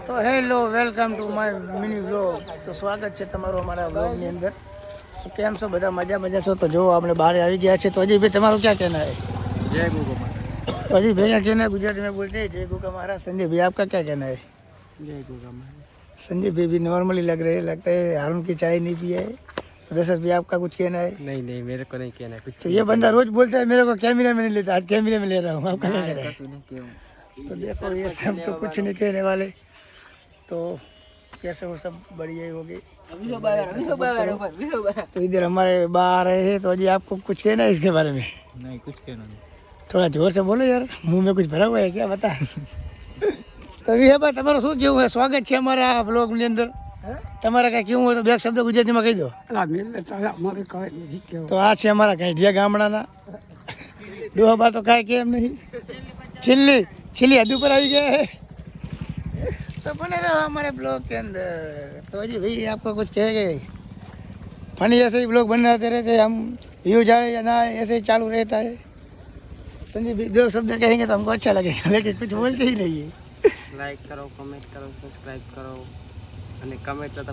તો hello welcome to my mini vlog. તો સ્વાગત છે તમારું અમારા વ્લોગની અંદર. તો કેમ છો બધા? મજા છો? તો જો આપણે બહાર આવી ગયા છે. તો અજી ભાઈ તમારું क्या कहना है? जय गो महाराज। तो अजी भैया कहना है गुजराती में बोलते हैं जय गुगा महाराज। संजय भाई आपका क्या कहना है? जय गो महाराज। संजय भाई भी नॉर्मली लग रहे हैं, लगता है हारून की चाय नहीं पिया है। तो दशरथ भाई आपका कुछ कहना है? नहीं नहीं, मेरे को नहीं कहना कुछ। तो ये बंदा रोज बोलता है मेरे को कैमरे में नहीं लेता, आज कैमरे में ले रहा हूँ। आपका क्या कहना है? क्यों? तो देखो ये सब तो कुछ नहीं कहने वाले। तो कैसे वो सब बढ़िया ही होगी। तो इधर हमारे बाहर है, तो अजी आपको कुछ कहना है इसके बारे में? नहीं कुछ कहना नहीं। थोड़ा जोर से बोलो यार, मुंह में कुछ भरा हुआ है क्या? बता। तो ये बात તમારું શું કેવું છે? સ્વાગત છે અમારા બ્લોગની અંદર. તમારા કાંઈ કેવું હોય તો બે શબ્દ ગુજરાતીમાં કહી દો. તો આ છે અમારા ગાંઠિયા ગામડાના ડોહા તો કાંઈ કેમ નહીં, छिल्ली हद पर आई गया है। तो बने रहो हमारे ब्लॉग के अंदर। तो जी भाई आपको कुछ कहेंगे? फनी ऐसे ही ब्लॉग बनाते रहते हैं हम, व्यूज आए या ना आए ऐसे ही चालू रहता है। संजय भाई दो शब्द कहेंगे तो हमको अच्छा लगेगा, लेकिन कुछ बोलते ही नहीं है। लाइक करो, कमेंट करो, सब्सक्राइब करो અને કમેન્ટ તો